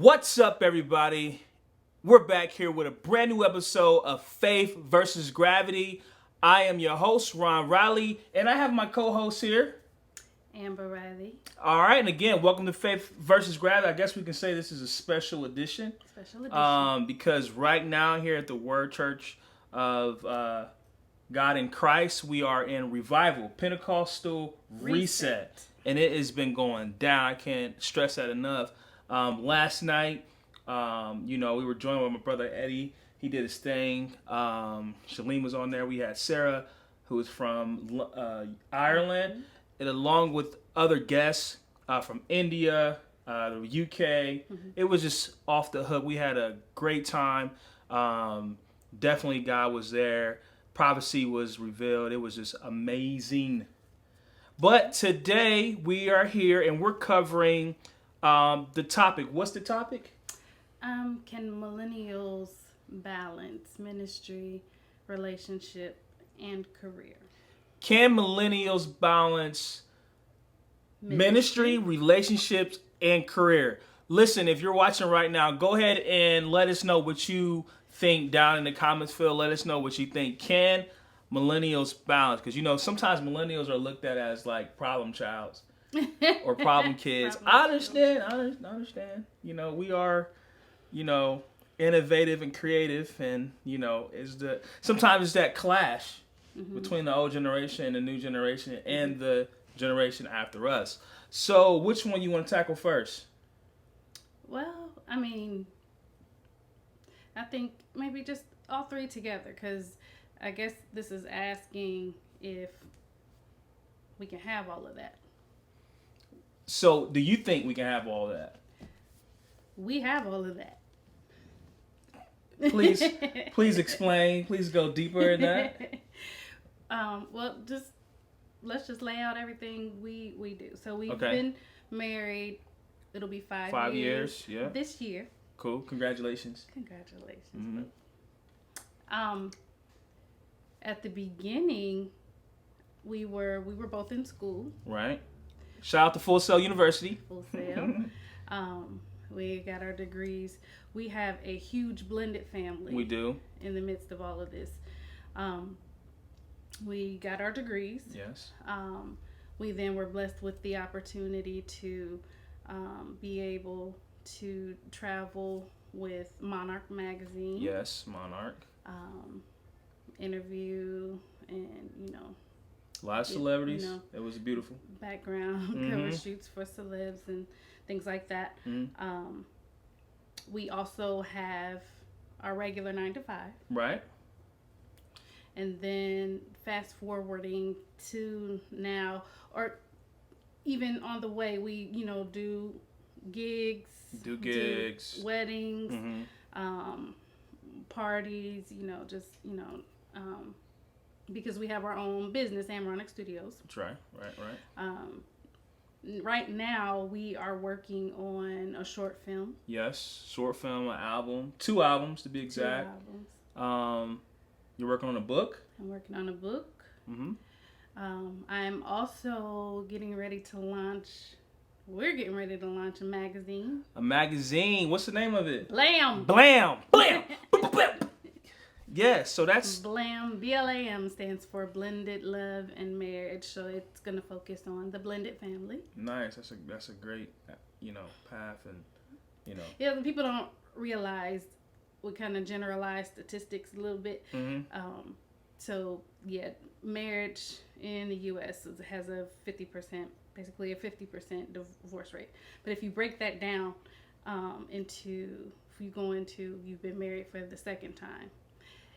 What's up, everybody? We're back here with a brand new episode of Faith versus Gravity. I am your host, Ron Riley, and I have my co-host here, Amber Riley. All right, and again, welcome to Faith versus Gravity. I guess we can say this is a special edition. Because right now here at the Word Church of God in Christ, we are in revival, Pentecostal reset. And it has been going down. I can't stress that enough. Last night, we were joined with my brother Eddie. He did his thing. Shalene was on there. We had Sarah, who is from Ireland, and along with other guests from India, the UK. Mm-hmm. It was just off the hook. We had a great time. Definitely God was there. Prophecy was revealed. It was just amazing. But today we are here and we're covering the topic. What's the topic? Can millennials balance ministry, relationship, and career? Can millennials balance ministry, relationships, and career? Listen, if you're watching right now, go ahead and let us know what you think down in the comments field. Let us know what you think. Can millennials balance? Because, sometimes millennials are looked at as like problem childs or problem kids. I understand. We are, innovative and creative. And, sometimes it's that clash between the old generation and the new generation and the generation after us. So which one you want to tackle first? Well, I think maybe just all three together, because I guess this is asking if we can have all of that. So do you think we can have all of that? We have all of that. Please explain. Please go deeper in that. Let's just lay out everything we do. So we've been married. It'll be 5 years. Yeah. This year. Cool. Congratulations. Mm-hmm. At the beginning, we were both in school. Right. Shout out to Full Sail University. Full Sail. We got our degrees. We have a huge blended family. We do. In the midst of all of this. We got our degrees. Yes. We then were blessed with the opportunity to be able to travel with Monarch magazine. Yes, Monarch. Interview and, a lot of celebrities. It was beautiful. Background cover shoots for celebs and things like that. Mm-hmm. We also have our regular 9-to-5. Right. And then fast forwarding to now, or even on the way, we, do gigs. Weddings, parties, because we have our own business, Amaronic Studios. That's right. Right now, we are working on a short film. Yes, short film, an album. 2 albums, to be exact. 2 albums. You're working on a book? I'm working on a book. Mm-hmm. I'm also getting ready to launch... We're getting ready to launch a magazine. A magazine? What's the name of it? Blam! Blam! Blam! Blam! Yes, so that's... Blam, BLAM stands for Blended Love and Marriage. So it's going to focus on the blended family. Nice. That's a great, path and, Yeah, people don't realize we kind of generalize statistics a little bit. Mm-hmm. Marriage in the U.S. has a 50%, basically a 50% divorce rate. But if you break that down you've been married for the second time,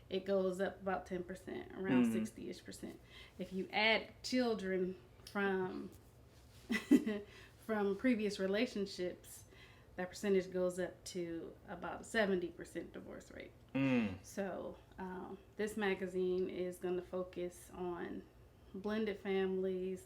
it goes up about 10%, around 60-ish%. If you add children from previous relationships, that percentage goes up to about a 70% divorce rate. So this magazine is going to focus on blended families,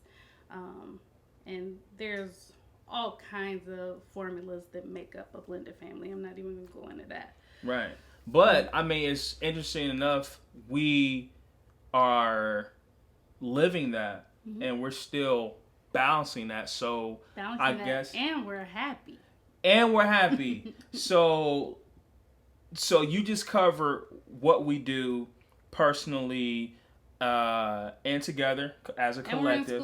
and there's all kinds of formulas that make up a blended family. I'm not even going to go into that. Right. But, it's interesting enough, we are living that, and we're still balancing that. So, I guess... And we're happy. And we're happy. So you just cover what we do personally and together as a collective.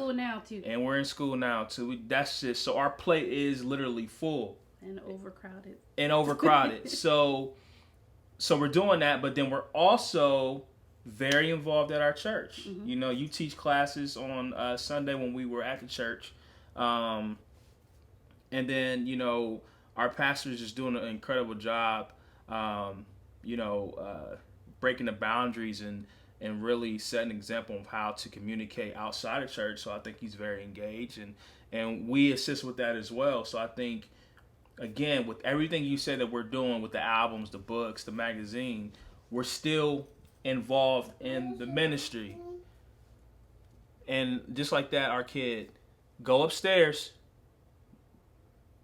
And we're in school now too. That's just so our plate is literally full and overcrowded. So we're doing that, but then we're also very involved at our church. Mm-hmm. You know, you teach classes on Sunday when we were at the church, and then our pastor is just doing an incredible job. Breaking the boundaries and really setting an example of how to communicate outside of church. So I think he's very engaged, and we assist with that as well. So I think, again, with everything you said that we're doing with the albums, the books, the magazine, we're still involved in the ministry. And just like that, our kid, go upstairs,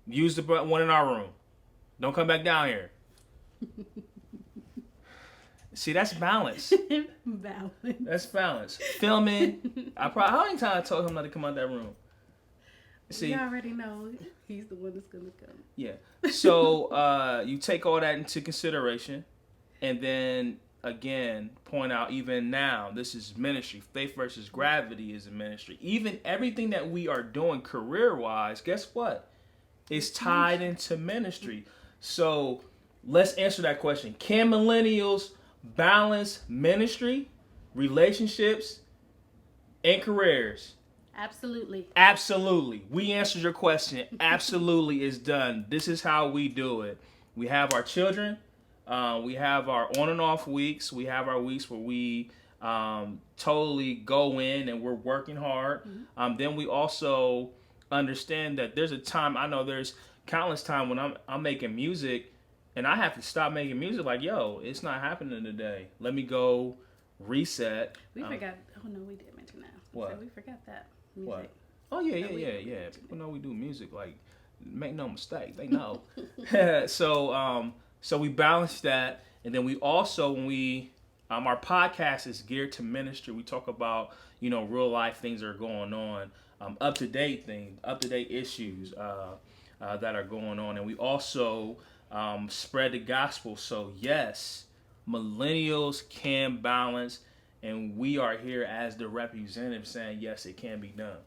use the one in our room. Don't come back down here. See, that's balance. That's balance. Filming. How many times I told him not to come out that room? See, you already know he's the one that's gonna come. Yeah. So you take all that into consideration, and then again point out, even now, this is ministry. Faith versus Gravity is a ministry. Even everything that we are doing career-wise, guess what? It's tied into ministry. So let's answer that question. Can millennials balance ministry, relationships, and careers? Absolutely. We answered your question. Absolutely is done. This is how we do it. We have our children. We have our on and off weeks. We have our weeks where we totally go in and we're working hard. Mm-hmm. Then we also understand that there's a time. I know there's countless time when I'm making music, and I have to stop making music. Like, yo, it's not happening today. Let me go reset. We forgot. Oh no, we did mention that. What? So we forgot that music. What? Oh yeah. People know we do music. Like, make no mistake, they know. So we balance that, and then we also, when we our podcast is geared to ministry. We talk about real life things that are going on, up to date things, up to date issues that are going on, and we also spread the gospel. So yes, millennials can balance, and we are here as the representative saying yes, it can be done.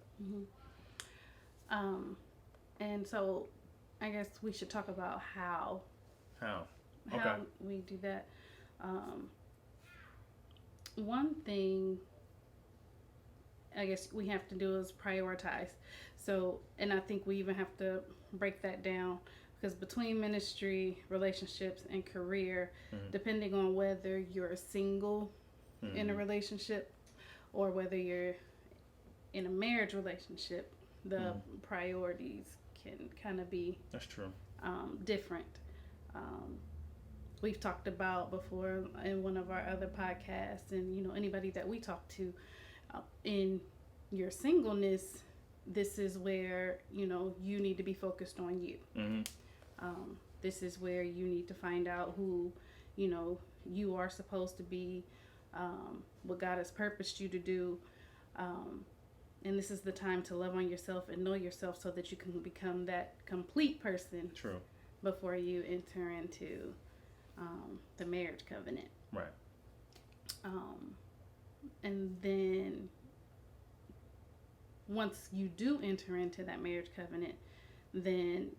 Mm-hmm. And so I guess we should talk about how we do that. One thing I guess we have to do is prioritize. So, and I think we even have to break that down, because between ministry, relationships, and career, mm-hmm. depending on whether you're single mm-hmm. in a relationship or whether you're in a marriage relationship, the mm-hmm. priorities can kind of be different. We've talked about before in one of our other podcasts, and anybody that we talk to, in your singleness, this is where you need to be focused on you. Mm-hmm. This is where you need to find out who you are supposed to be, what God has purposed you to do, and this is the time to love on yourself and know yourself so that you can become that complete person. True. Before you enter into the marriage covenant. Right. And then once you do enter into that marriage covenant, then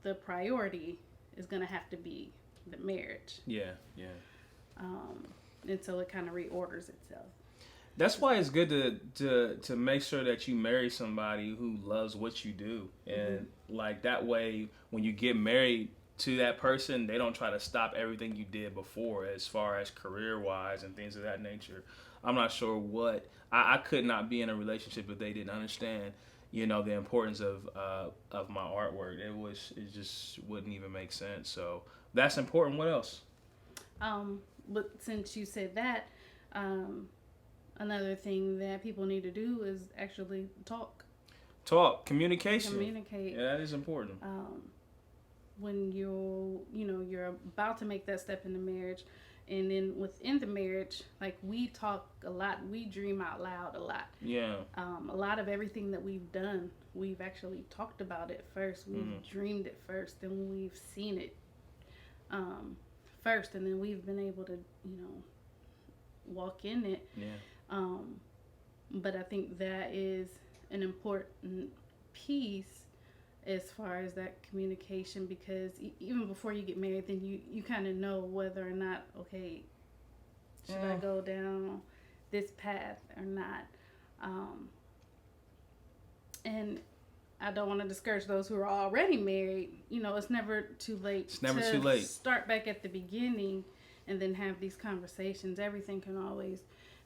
the priority is going to have to be the marriage. Yeah. And so it kind of reorders itself. That's why it's good to make sure that you marry somebody who loves what you do, and mm-hmm. like that way, when you get married to that person, they don't try to stop everything you did before, as far as career wise and things of that nature. I'm not sure what I could not be in a relationship if they didn't understand, the importance of my artwork. It just wouldn't even make sense. So that's important. What else? But since you said that, another thing that people need to do is actually talk. Communication. Communicate. Yeah, that is important. When you're about to make that step into marriage, And then within the marriage, like we talk a lot, we dream out loud a lot. Yeah. A lot of everything that we've done, we've actually talked about it first. We've dreamed it first, and we've seen it first, and then we've been able to, walk in it. Yeah. But I think that is an important piece as far as that communication, because even before you get married, then you kind of know whether or not, okay, should I go down this path or not. And I don't want to discourage those who are already married. It's never too late. It's never too late. Start back at the beginning and then have these conversations. Everything can always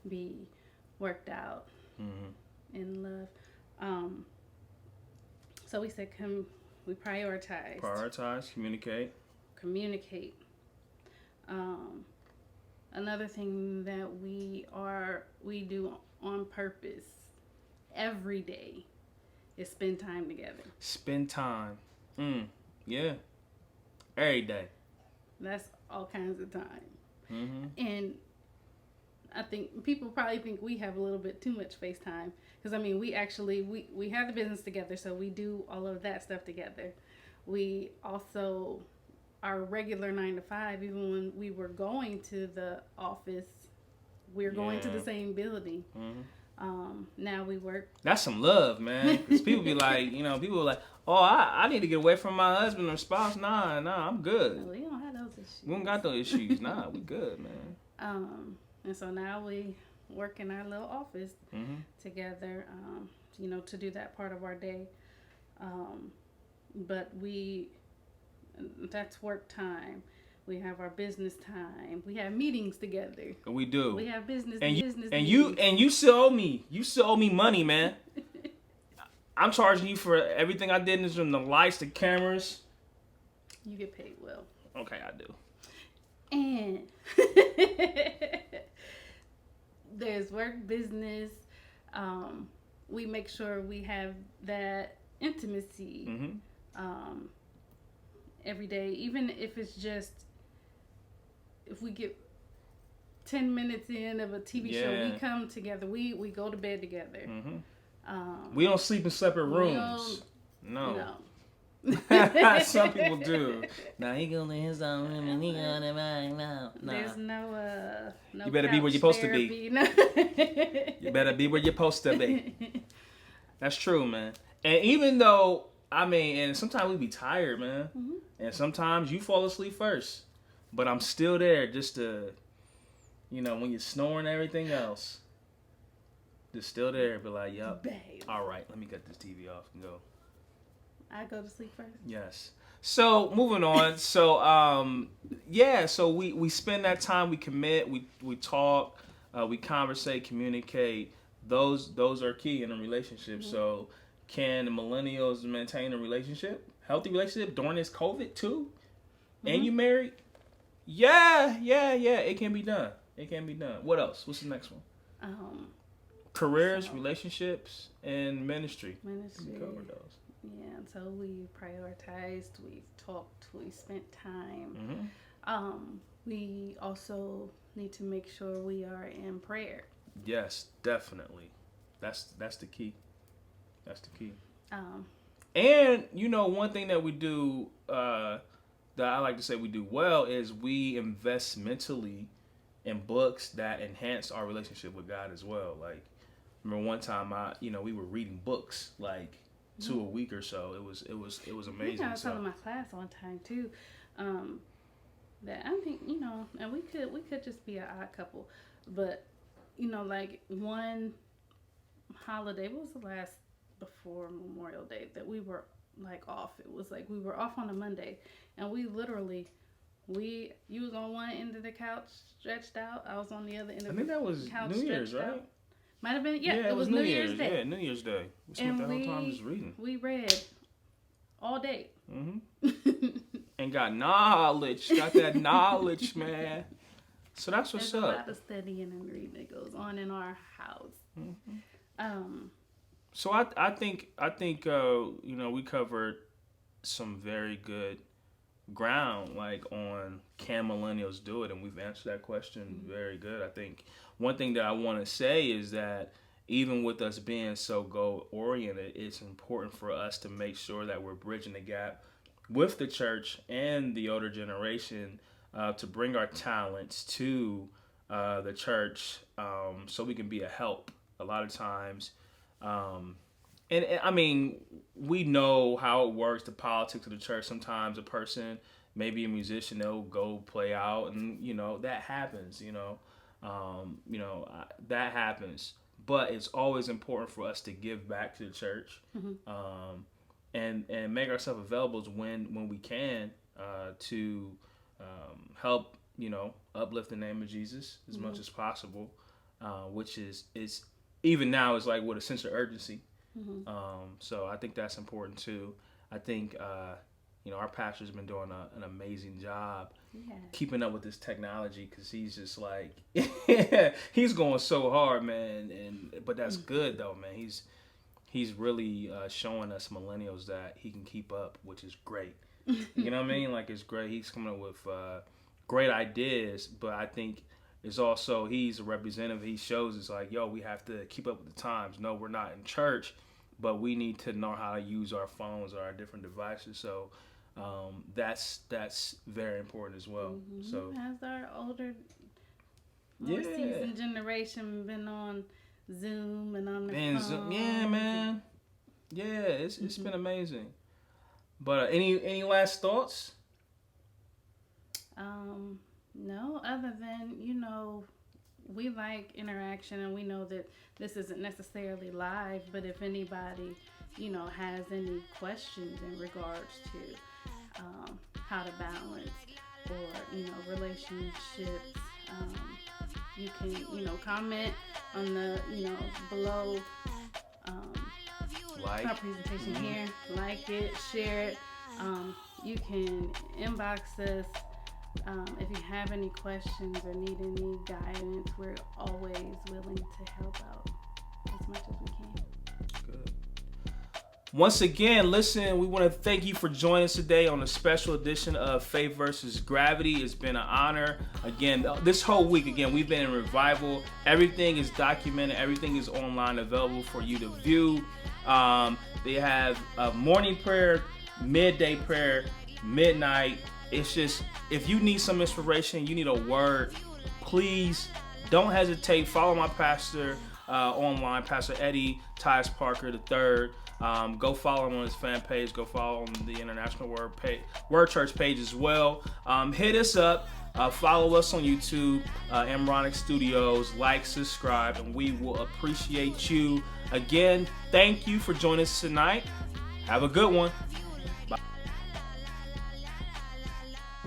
be worked out in love. So we said, we prioritize. Prioritize, communicate. Another thing that we do on purpose every day is spend time together. Spend time. Yeah. Every day. That's all kinds of time. Mm-hmm. And I think people probably think we have a little bit too much FaceTime. Because, we actually, we have the business together, so we do all of that stuff together. We also, our regular 9 to 5, even when we were going to the office, we were going to the same building. Mm-hmm. Now we work. That's some love, man. Because people be like, people are like, oh, I need to get away from my husband or spouse. Nah, I'm good. We don't have those issues. We don't got those issues. Nah, we good, man. And so now we work in our little office together, to do that part of our day. But that's work time. We have our business time. We have meetings together. We do. We have business and meetings. you still owe me. You still owe me money, man. I'm charging you for everything I did, from the lights, the cameras. You get paid well. Okay, I do. And there's work, business. We make sure we have that intimacy every day, even if it's just if we get 10 minutes in of a TV show, we come together. We go to bed together. We don't sleep in separate rooms. No. Some people do. Now he go to his own room and he go to mine. No. There's no you better be where you're supposed to be. You better be where you're supposed to be. That's true, man. And even though, and sometimes we be tired, man. And sometimes you fall asleep first. But I'm still there just to, when you're snoring and everything else. Just still there, be like, yup. All right, let me get this TV off and go. I go to sleep first. Yes. So moving on. So so we spend that time. We commit. We talk. We conversate. Communicate. Those are key in a relationship. So can the millennials maintain a healthy relationship during this COVID too? And you married? Yeah. It can be done. What else? What's the next one? Careers, relationships, and ministry. We covered those. Yeah, so we prioritized, we've talked, we spent time. We also need to make sure we are in prayer. Yes, definitely. That's the key. That's the key. And one thing that we do that I like to say we do well is we invest mentally in books that enhance our relationship with God as well. Like, remember one time we were reading books like 2 a week or so. It was amazing. I was telling my class one time too, that I think and we could just be an odd couple, but like one holiday, what was the last before Memorial Day that we were like off? It was like we were off on a Monday, and we literally you was on one end of the couch stretched out, I was on the other end of the couch. I think that was New Year's, right? Out. Might have been, it was New Year's Day. Yeah, New Year's Day. We spent the whole time just reading. We read all day. And got knowledge. Got that knowledge, man. So that's what's There's up. A lot of studying and reading that goes on in our house. So I think we covered some very good ground, like on can millennials do it? And we've answered that question very good. I think one thing that I want to say is that even with us being so goal oriented, it's important for us to make sure that we're bridging the gap with the church and the older generation to bring our talents to the church so we can be a help a lot of times. And I mean, we know how it works, the politics of the church. Sometimes a person, maybe a musician, they'll go play out, and that happens. That happens. But it's always important for us to give back to the church, and make ourselves available when we can to help uplift the name of Jesus as much as possible, which is even now is like with a sense of urgency. So I think that's important too. I think our pastor's been doing an amazing job keeping up with this technology, because he's just like he's going so hard, man. But that's good though, man. He's really showing us millennials that he can keep up, which is great. You know what I mean? Like, it's great. He's coming up with great ideas, but I think it's also, he's a representative. He shows it's like, yo, we have to keep up with the times. No, we're not in church, but we need to know how to use our phones or our different devices. So that's very important as well. So has our older seasoned generation been on Zoom and on the phone? Zoom, yeah, man. Yeah, it's been amazing. But any last thoughts? No, other than, we like interaction, and we know that this isn't necessarily live, but if anybody, has any questions in regards to how to balance or, relationships, you can, comment on the, below our presentation here. Like it, share it. You can inbox us. If you have any questions or need any guidance, we're always willing to help out as much as we can. Good. Once again, listen, we want to thank you for joining us today on a special edition of Faith versus Gravity. It's been an honor. Again, this whole week, we've been in revival. Everything is documented. Everything is online, available for you to view. They have a morning prayer, midday prayer, midnight. It's just, if you need some inspiration, you need a word, please don't hesitate. Follow my pastor online, Pastor Eddie Tyus Parker III. Go follow him on his fan page. Go follow him on the International Word Church page as well. Hit us up. Follow us on YouTube, Emronic Studios. Like, subscribe, and we will appreciate you. Again, thank you for joining us tonight. Have a good one.